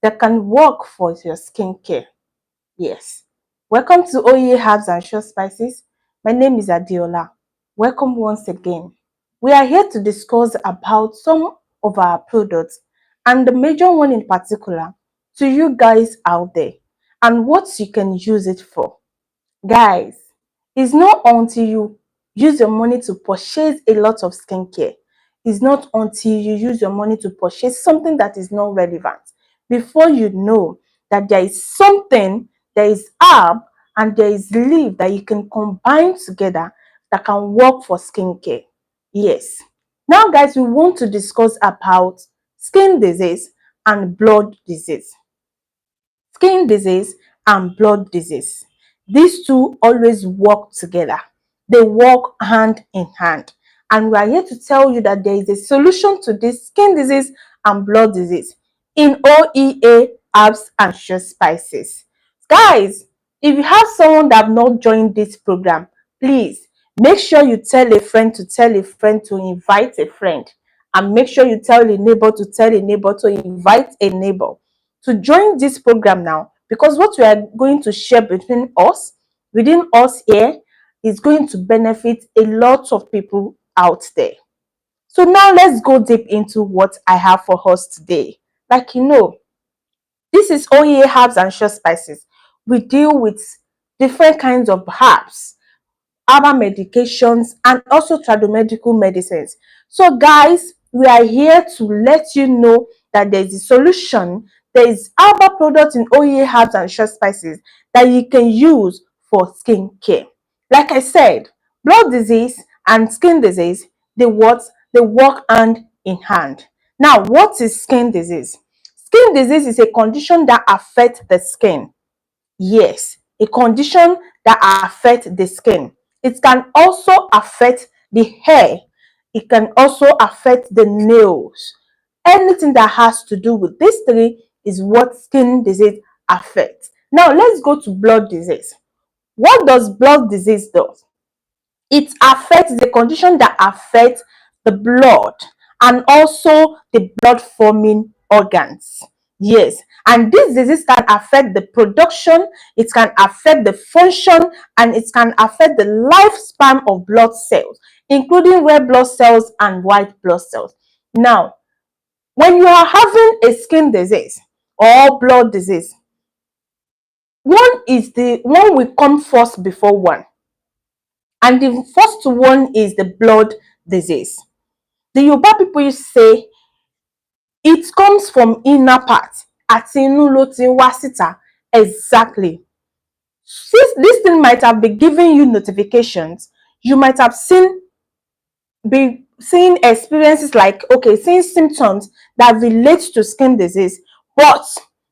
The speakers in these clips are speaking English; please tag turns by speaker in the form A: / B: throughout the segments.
A: that can work for your skincare. Yes. Welcome to OEA Herbs and Short Spices. My name is Adiola. Welcome once again. We are here to discuss about some of our products and the major one in particular to you guys out there and what you can use it for. Guys, it's not until you use your money to purchase a lot of skincare. It's not until you use your money to purchase something that is not relevant before you know that there is something, there is herb and there is leaf that you can combine together that can work for skincare. Yes. Now guys, we want to discuss about skin disease and blood disease. Skin disease and blood disease. These two always work together. They work hand in hand. And we are here to tell you that there is a solution to this skin disease and blood disease in OEA herbs and short spices. Guys, if you have someone that have not joined this program, please make sure you tell a friend to invite a friend. And make sure you tell a neighbor to invite a neighbor to join this program now, because what we are going to share within us here, is going to benefit a lot of people out there. So now let's go deep into what I have for us today. Like this is OEA herbs and short spices. We deal with different kinds of herbs, herbal medications, and also tradomedical medicines. So guys, we are here to let you know that there is a solution. There is herbal products in OEA herbs and short spices that you can use for skin care. Like I said, blood disease and skin disease, they work hand in hand. Now, what is skin disease? Skin disease is a condition that affects the skin. Yes, a condition that affects the skin. It can also affect the hair. It can also affect the nails. Anything that has to do with these three is what skin disease affects. Now, let's go to blood disease. What does blood disease do? It affects the condition that affects the blood and also the blood forming organs. Yes, and this disease can affect the production, it can affect the function, and it can affect the lifespan of blood cells, including red blood cells and white blood cells. Now, when you are having a skin disease or blood disease, one will come first before one. And the first one is the blood disease. The Yoruba people used to say it comes from inner part. Àti inú ló ti ń wá síta. Exactly. Since this thing might have been giving you notifications, you might have seeing experiences like, seeing symptoms that relate to skin disease, but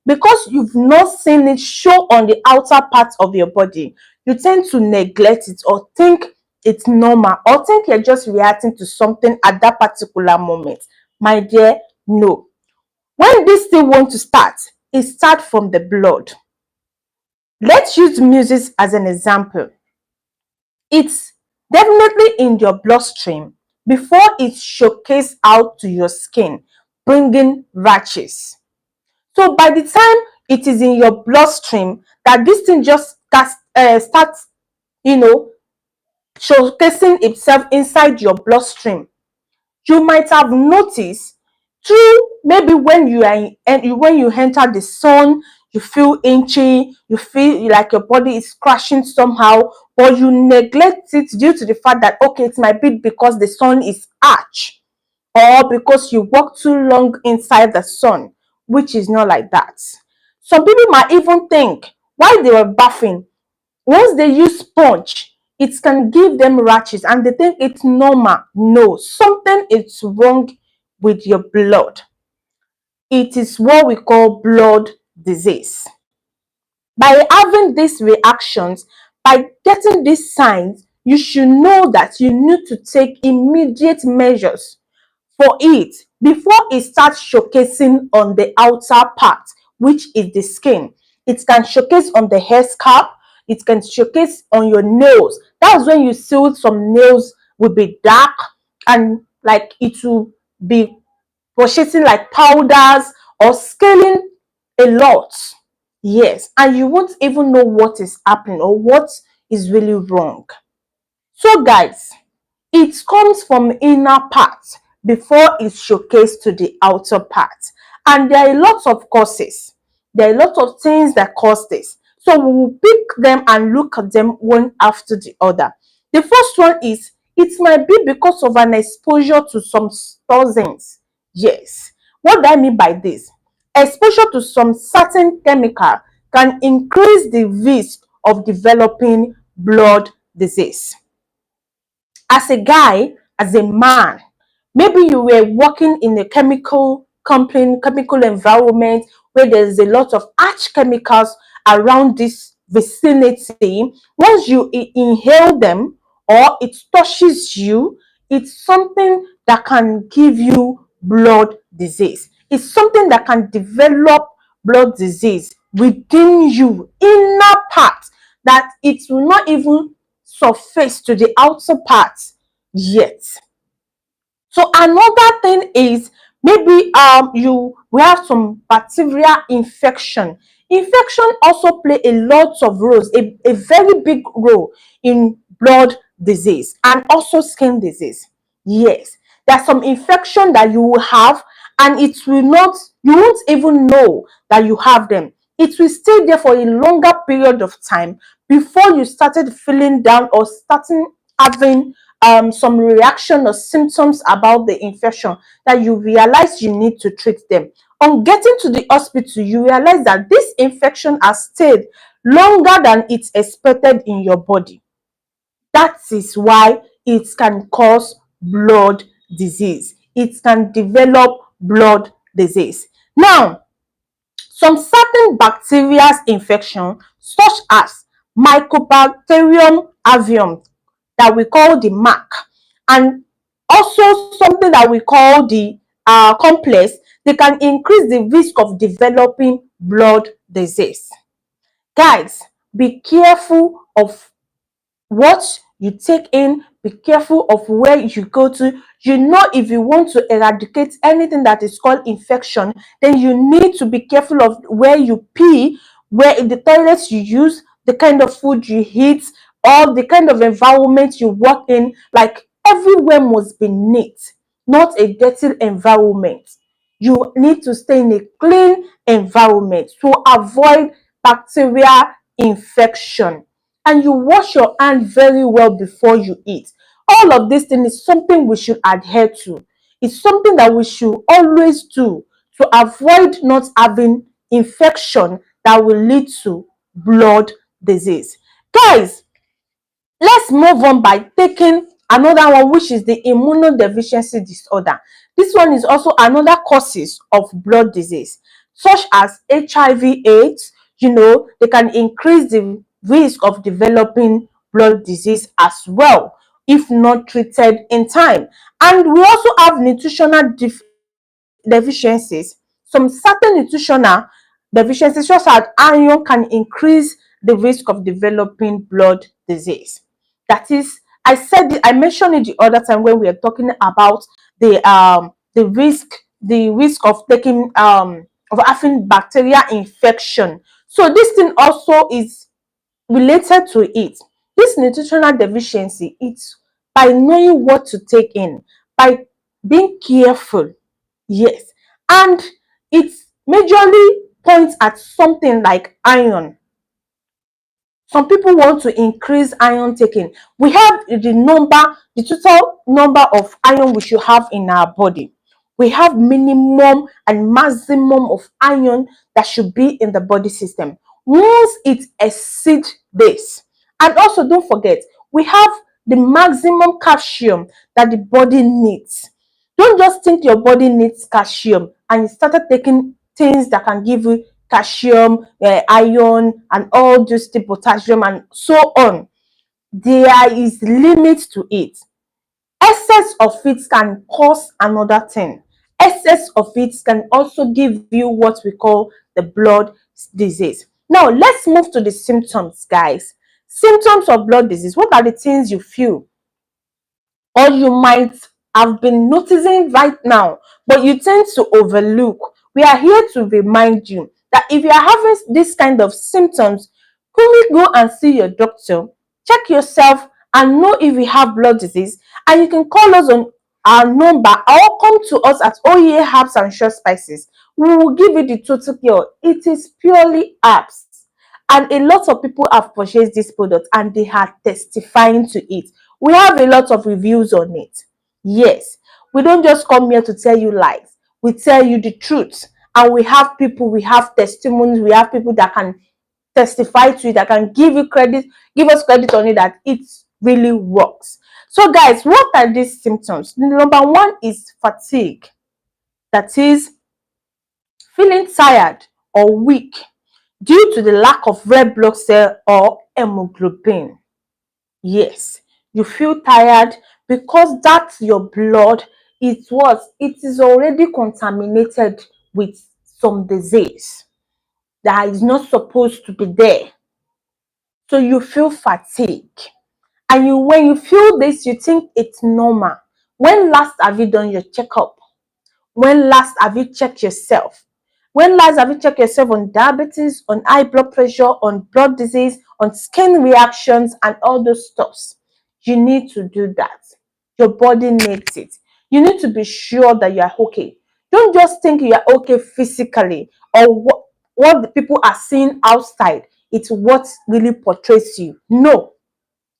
A: because you've not seen it show on the outer part of your body, you tend to neglect it or think it's normal or think you're just reacting to something at that particular moment. My dear, no. When this thing wants to start, it starts from the blood. Let's use music as an example. It's definitely in your bloodstream before it showcases out to your skin, bringing rashes. So by the time it is in your bloodstream, that this thing just starts, showcasing itself inside your bloodstream, you might have noticed through maybe when you enter the sun, you feel itchy, you feel like your body is crashing somehow, or you neglect it due to the fact that it might be because the sun is harsh or because you walk too long inside the sun, which is not like that. Some people might even think while they were bathing, once they use sponge, it can give them rashes and they think it's normal. No, something is wrong with your blood. It is what we call blood disease. By having these reactions, by getting these signs, you should know that you need to take immediate measures for it before it starts showcasing on the outer part, which is the skin. It can showcase on the hair scalp, it can showcase on your nails. That's when you see some nails will be dark and like it will be purchasing like powders or scaling a lot. Yes, and you won't even know what is happening or what is really wrong. So, guys, it comes from inner part before it's showcased to the outer part. And there are lots of causes. There are a lot of things that cause this. So we will pick them and look at them one after the other. The first one is it might be because of an exposure to some toxins. Yes. What do I mean by this? Exposure to some certain chemical can increase the risk of developing blood disease. As a guy, as a man, maybe you were working in a chemical company, chemical environment where there's a lot of harsh chemicals around this vicinity. Once you inhale them or it touches you, it's something that can give you blood disease. It's something that can develop blood disease within you, inner part, that it will not even surface to the outer part yet. So another thing is maybe you we have some bacterial infection. Infection also play a lot of roles, a very big role in blood disease and also skin disease. Yes, there's some infection that you will have and it will not, you won't even know that you have them. It will stay there for a longer period of time before you started feeling down or starting having some reaction or symptoms about the infection that you realize you need to treat them. On getting to the hospital, you realize that this infection has stayed longer than it's expected in your body. That is why it can cause blood disease. It can develop blood disease. Now, some certain bacterial infection, such as Mycobacterium avium, that we call the MAC, and also something that we call the complex, they can increase the risk of developing blood disease. Guys, be careful of what you take in, be careful of where you go to. You know, if you want to eradicate anything that is called infection, then you need to be careful of where you pee, where in the toilets you use, the kind of food you eat, or the kind of environment you work in. Like, everywhere must be neat, not a dirty environment. You need to stay in a clean environment to avoid bacterial infection, and you wash your hand very well before you eat. All of this thing is something we should adhere to. It's something that we should always do to avoid not having infection that will lead to blood disease. Guys, let's move on by taking another one, which is the immunodeficiency disorder. This one is also another causes of blood disease, such as HIV/AIDS. You know, they can increase the risk of developing blood disease as well if not treated in time. And we also have nutritional deficiencies. Some certain nutritional deficiencies, such as iron, can increase the risk of developing blood disease. That is, I mentioned it the other time when we were talking about the risk of taking of having bacterial infection. So this thing also is related to it. This nutritional deficiency, it's by knowing what to take in, by being careful. Yes, and it majorly points at something like iron. Some people want to increase iron taking. We have the total number of iron we should have in our body. We have minimum and maximum of iron that should be in the body system. Once it exceeds this, and also don't forget, we have the maximum calcium that the body needs. Don't just think your body needs calcium and you started taking things that can give you calcium, iron, and all just the potassium and so on. There is limit to it. Excess of it can cause another thing. Excess of it can also give you what we call the blood disease. Now, let's move to the symptoms, guys. Symptoms of blood disease. What are the things you feel or you might have been noticing right now, but you tend to overlook? We are here to remind you that if you are having this kind of symptoms, quickly go and see your doctor, check yourself, and know if you have blood disease. And you can call us on our number or come to us at OEA Herbs and Short Spices. We will give you the total cure. It is purely herbs. And a lot of people have purchased this product and they are testifying to it. We have a lot of reviews on it. Yes, we don't just come here to tell you lies. We tell you the truth. And we have people, we have testimonies, we have people that can testify to it, that can give you credit, give us credit on it, that it really works. So guys, what are these symptoms? Number one is fatigue. That is feeling tired or weak due to the lack of red blood cell or hemoglobin. Yes, you feel tired because that's your blood. It is already contaminated with some disease that is not supposed to be there. So you feel fatigue. And when you feel this, you think it's normal. When last have you done your checkup? When last have you checked yourself? When last have you checked yourself on diabetes, on high blood pressure, on blood disease, on skin reactions, and all those stuffs? You need to do that. Your body needs it. You need to be sure that you are okay. Don't just think you are okay physically or what the people are seeing outside. It's what really portrays you. No,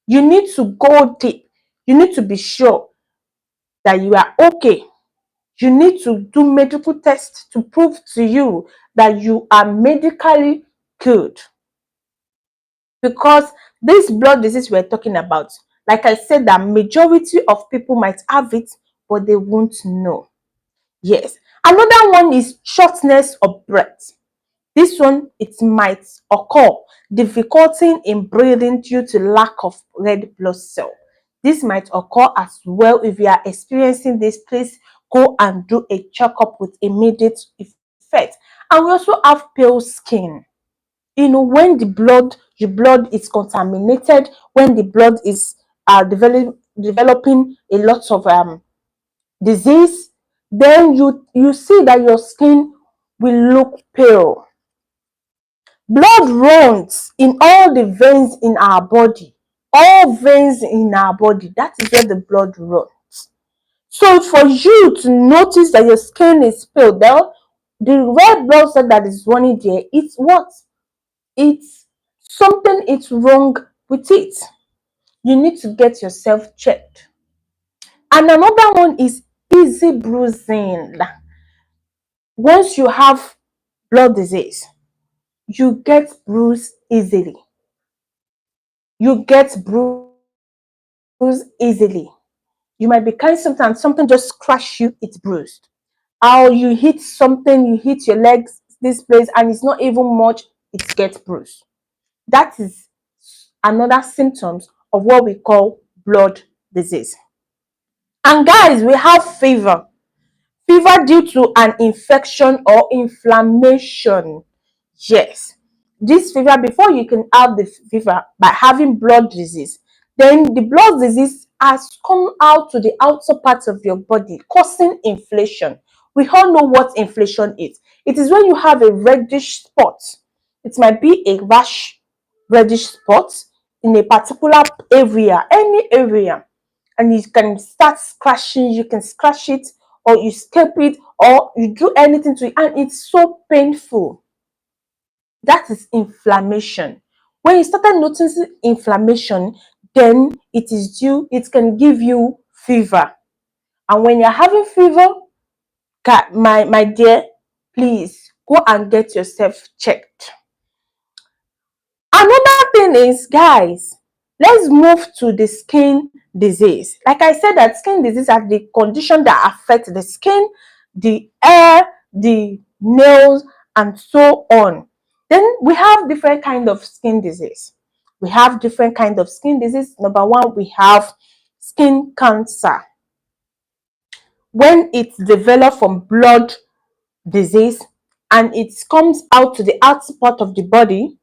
A: you need to go deep. You need to be sure that you are okay. You need to do medical tests to prove to you that you are medically good. Because this blood disease we're talking about, like I said, the majority of people might have it, but they won't know. Yes. Another one is shortness of breath. This one, it might occur difficulty in breathing due to lack of red blood cell. This might occur as well. If you are experiencing this, please go and do a checkup with immediate effect. And we also have pale skin. When your blood is contaminated, when the blood is developing a lot of disease, then you see that your skin will look pale. Blood runs in all the veins in our body. All veins in our body, that is where the blood runs. So for you to notice that your skin is pale, the red blood cell that is running there, it's what? It's something is wrong with it. You need to get yourself checked. And another one is easy bruising. Once you have blood disease, you get bruised easily. You get bruised easily. You might be carrying something and something just scratch you, it's bruised. Or you hit something, you hit your legs, this place, and it's not even much, it gets bruised. That is another symptoms of what we call blood disease. And guys, we have fever. Fever due to an infection or inflammation. Yes. This fever, before you can have the fever by having blood disease, then the blood disease has come out to the outer parts of your body, causing inflammation. We all know what inflammation is. It is when you have a reddish spot. It might be a rash reddish spot in a particular area, any area, and you can start scratching, you can scratch it, or you scrape it, or you do anything to it, and it's so painful. That is inflammation. When you started noticing inflammation, then it can give you fever. And when you're having fever, my dear, please go and get yourself checked. Another thing is, guys, let's move to the skin disease. Like I said, that skin disease are the condition that affect the skin, the hair, the nails, and so on. Then we have different kind of skin disease. We have different kind of skin disease. Number one, we have skin cancer. When it's developed from blood disease and it comes out to the outer part of the body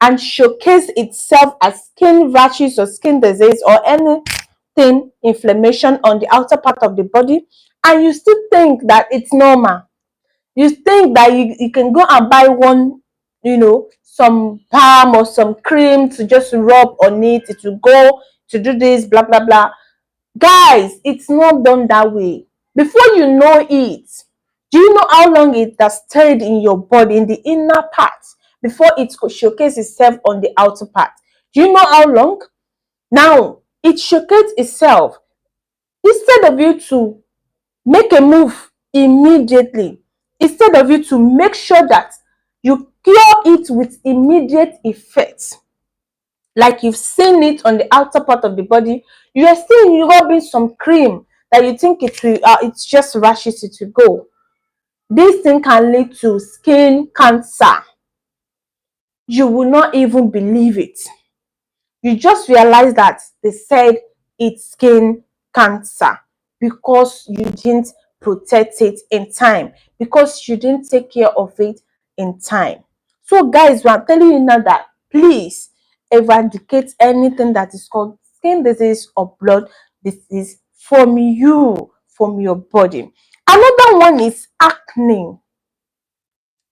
A: and showcase itself as skin rashes or skin disease or anything, inflammation on the outer part of the body, and you still think that it's normal. You think that you can go and buy one, some balm or some cream to just rub on it, it will go to do this, blah blah blah. Guys, it's not done that way. Before you know it, do you know how long it has stayed in your body, in the inner part, before it could showcase itself on the outer part? Do you know how long? Now, it showcases itself. Instead of you to make a move immediately, instead of you to make sure that you cure it with immediate effect, like you've seen it on the outer part of the body, you are still rubbing some cream that you think it will, it's just rashes, it will go. This thing can lead to skin cancer. You will not even believe it. You just realize that they said it's skin cancer because you didn't protect it in time, because you didn't take care of it in time. So guys, we are telling you now that please eradicate anything that is called skin disease or blood disease from you, from your body. Another one is acne.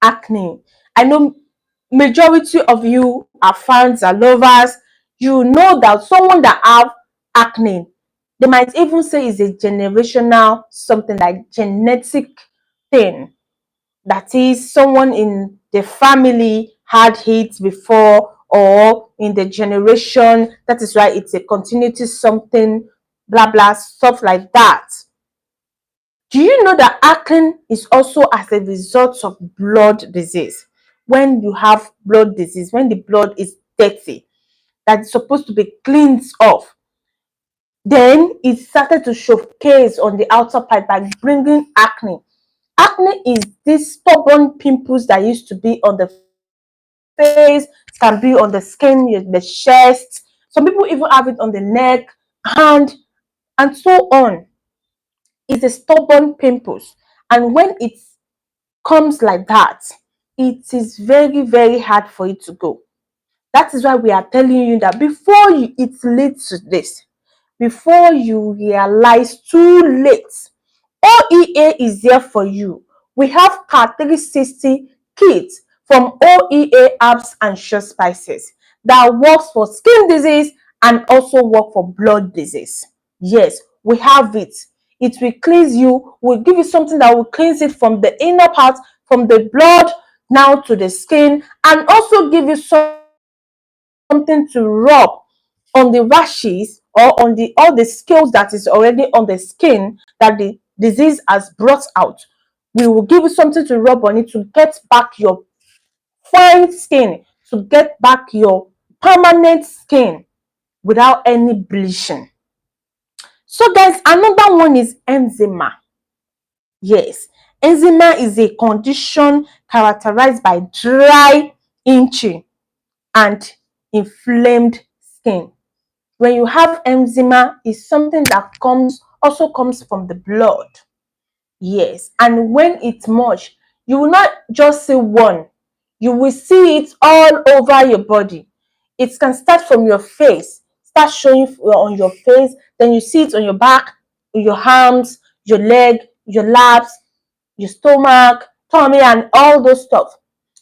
A: Acne. I know majority of you are fans and lovers. You know that someone that have acne, they might even say is a generational, something like genetic thing. That is, someone in the family had it before, or in the generation. That is why it's a continuity something, blah blah, stuff like that. Do you know that acne is also as a result of blood disease? When you have blood disease, when the blood is dirty, that is supposed to be cleansed off, then it started to showcase on the outer part by bringing acne. Acne is these stubborn pimples that used to be on the face, can be on the skin, the chest. Some people even have it on the neck, hand, and so on. It's a stubborn pimples, and when it comes like that, it is very, very hard for it to go. That is why we are telling you that before it leads to this, before you realize too late, OEA is there for you. We have Car 360 kits from OEA herbs and sure spices that works for skin disease and also work for blood disease. Yes, we have it. It will cleanse you, will give you something that will cleanse it from the inner part, from the blood now to the skin, and also give you something to rub on the rashes or on the all the scales that is already on the skin that the disease has brought out. We will give you something to rub on it to get back your fine skin, to get back your permanent skin without any bleaching. So guys, another one is eczema. Yes, eczema is a condition characterized by dry, itchy, and inflamed skin. When you have eczema, is something that also comes from the blood. Yes, and when it's much, you will not just see one, you will see it all over your body. It can start from your face, start showing on your face, then you see it on your back, your arms, your leg, your laps, your stomach, tummy, and all those stuff.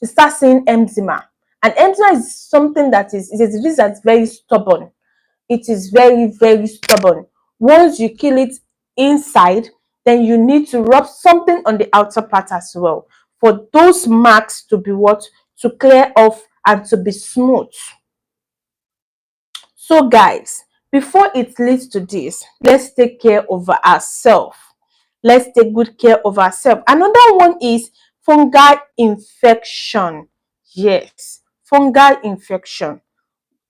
A: You start seeing eczema. And eczema is something that is a disease that's very stubborn. It is very, very stubborn. Once you kill it inside, then you need to rub something on the outer part as well for those marks to be what? To clear off and to be smooth. So guys, before it leads to this, let's take care of ourselves. Let's take good care of ourselves. Another one is fungal infection. Yes, fungal infection.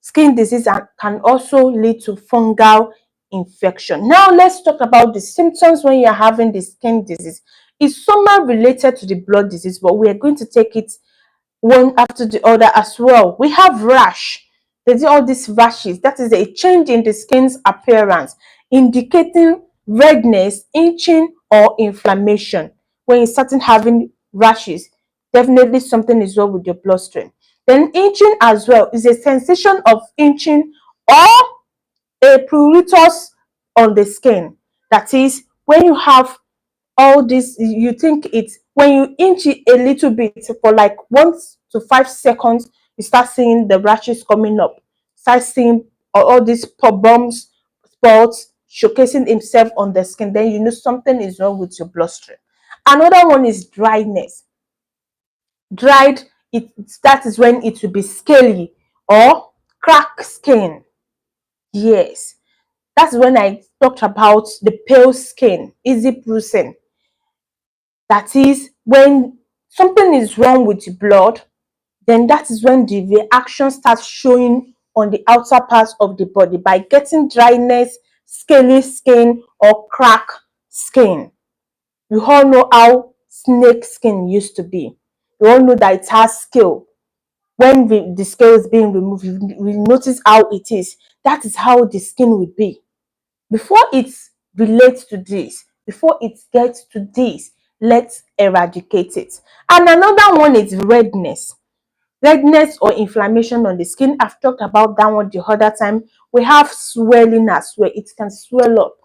A: Skin disease can also lead to fungal infection. Now let's talk about the symptoms when you're having the skin disease. It's somehow related to the blood disease, but we are going to take it one after the other as well. We have rash. There's all these rashes. That is a change in the skin's appearance, indicating redness, itching, or inflammation. When you start having rashes, definitely something is wrong with your bloodstream. Then itching as well is a sensation of itching or a pruritus on the skin. That is when you have all this, you think it's when you inch it a little bit for like 1 to 5 seconds, you start seeing the rashes coming up, start seeing all these pop bumps, spots showcasing himself on the skin, then you know something is wrong with your bloodstream. Another one is dryness. Dried, it that is when it will be scaly or crack skin. Yes, that's when I talked about the pale skin, easy bruising. That is when something is wrong with the blood, then that is when the reaction starts showing on the outer parts of the body by getting dryness, scaly skin, or crack skin. We all know how snake skin used to be. We all know that it has scale. When the scale is being removed, we notice how it is. That is how the skin will be. Before it relates to this, before it gets to this, let's eradicate it. And another one is redness. Redness or inflammation on the skin. I've talked about that one the other time. We have swelling as well. It can swell up.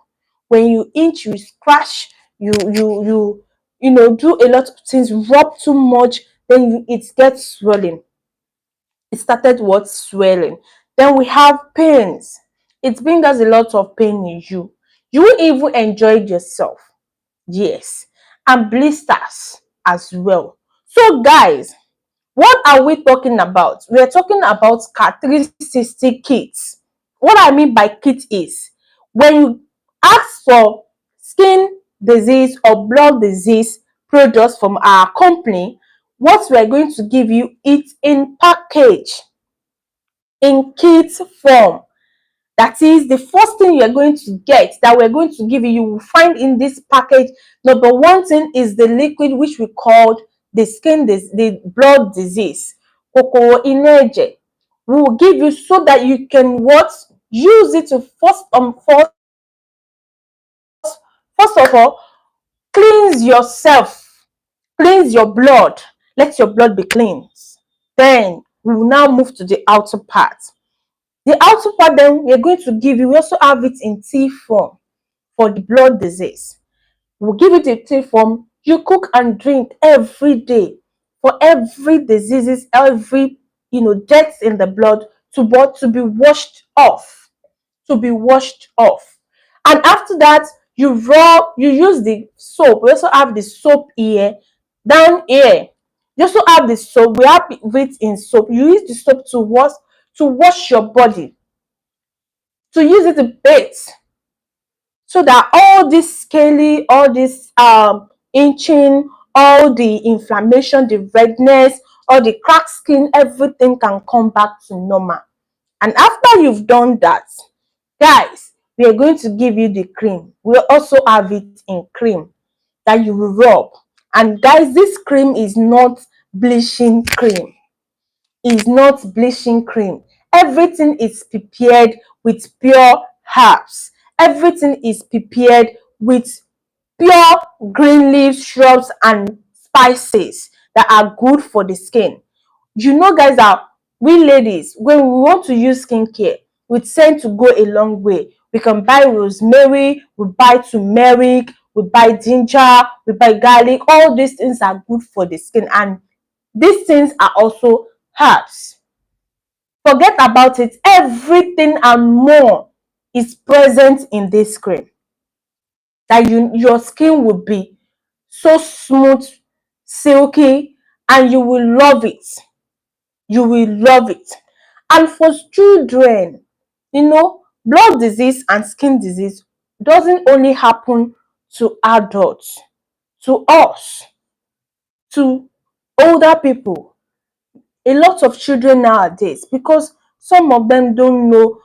A: When you itch, you scratch, you do a lot of things, rub too much, then it gets swelling. It started what? Swelling. Then we have pains. It brings us a lot of pain in you. You will even enjoy it yourself. Yes. And blisters as well. So guys, what are we talking about? We are talking about CAR 360 kits. What I mean by kit is when you ask for skin disease or blood disease products from our company, what we are going to give you it in package, in kit form. That is the first thing you're going to get that we're going to give you. You will find in this package. Number one thing is the liquid which we called the blood disease. Kokoro ineje. We will give you so that you can what? Use it to first of all, cleanse yourself, cleanse your blood. Let your blood be cleansed. Then we will now move to the outer part. The outer part, then we're going to give you, we also have it in tea form for the blood disease. We'll give it in tea form. You cook and drink every day for every diseases, every death in the blood to be washed off, to be washed off. And after that, you use the soap. We also have the soap here, down here. You also have the soap. We have it in soap. You use the soap to wash your body, to use it to bathe, so that all this scaly, all this inching, all the inflammation, the redness, all the cracked skin, everything can come back to normal. And after you've done that, guys, we are going to give you the cream. We also have it in cream that you will rub. And guys, this cream is not bleaching cream. Is not bleaching cream. Everything is prepared with pure herbs. Everything is prepared with pure green leaves, shrubs, and spices that are good for the skin. You know, guys, that we ladies, when we want to use skincare, we tend to go a long way. We can buy rosemary, we buy turmeric, we buy ginger, we buy garlic. All these things are good for the skin, and these things are also herbs. Forget about it. Everything and more is present in this cream. That your skin will be so smooth, silky, and you will love it. You will love it. And for children, blood disease and skin disease doesn't only happen to adults, to us, to older people. A lot of children nowadays, because some of them don't know,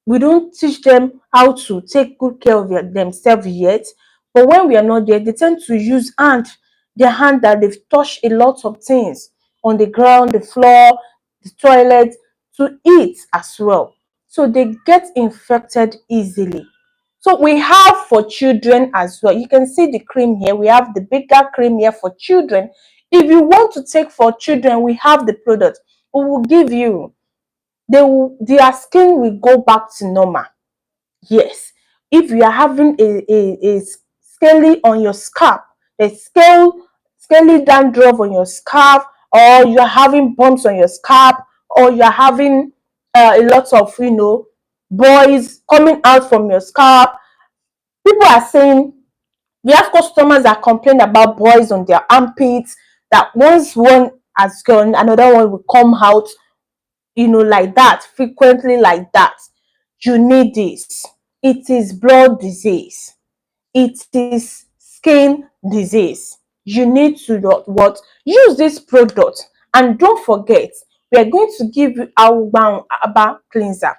A: we don't teach them how to take good care of themselves yet. But when we are not there, they tend to use their hand that they've touched a lot of things on the ground, the floor, the toilet, to eat as well. So they get infected easily. So we have for children as well. You can see the cream here. We have the bigger cream here for children. If you want to take for children, we have the product. We will give you. Their skin will go back to normal. Yes. If you are having a scaly on your scalp, there's scaly dandruff on your scalp, or you're having bumps on your scalp, or you're having a lot of, boils coming out from your scalp. People are saying, we have customers that complain about boils on their armpits, that once one has gone, another one will come out, like that, frequently like that. You need this. It is blood disease. It is skin disease. You need to what? Use this product. And don't forget, we are going to give you our Aba cleanser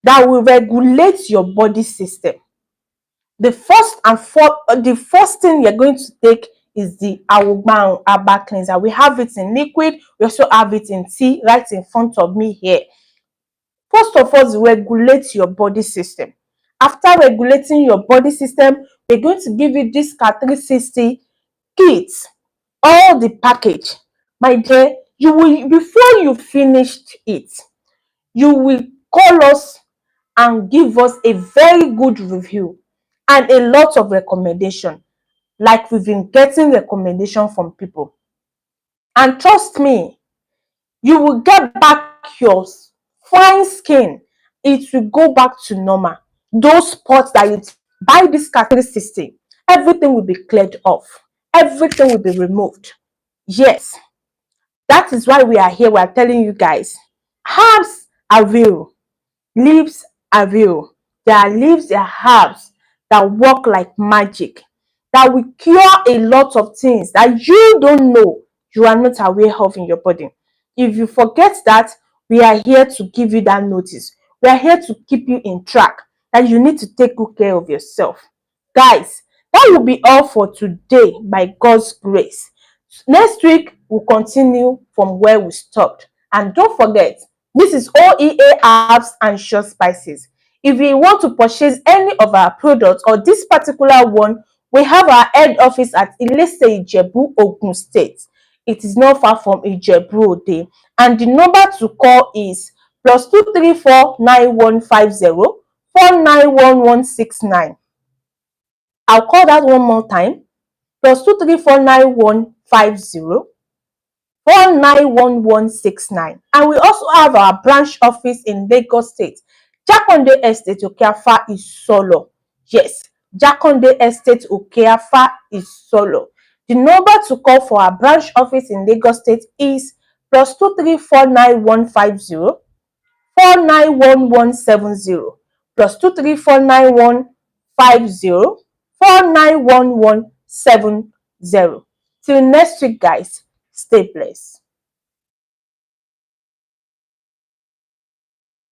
A: that will regulate your body system. The first thing you're going to take is the Awugban Aba cleanser. We have it in liquid. We also have it in tea right in front of me here. First of all, regulate your body system. After regulating your body system, we're going to give you this Car 360 kit, all the package. My dear, you will, before you finished it, you will call us and give us a very good review and a lot of recommendation, like we've been getting recommendation from people. And trust me, you will get back your fine skin. It will go back to normal. Those spots that you buy this Car 360, everything will be cleared off. Everything will be removed. Yes, that is why we are here. We are telling you guys, herbs are real. Leaves are real. There are leaves, there are herbs that work like magic, that will cure a lot of things that you don't know, you are not aware of in your body. If you forget that, we are here to give you that notice. We are here to keep you in track that you need to take good care of yourself. Guys, that will be all for today by God's grace. Next week, we'll continue from where we stopped. And don't forget, this is OEA herbs and short spices. If you want to purchase any of our products or this particular one, we have our head office at Ilese Ijebu, Ogun State. It is not far from Ijebu Ode. And the number to call is +234 9150 491169. I'll call that one more time. +234 9150 491169. And we also have our branch office in Lagos State, Jakonde Estate, Okeafa is Solo. Yes, Jakonde Estate, Okeafa is Solo. The number to call for our branch office in Lagos State is +234 9150 491170 +234 9150 491170. Till next week, guys. Stay blessed.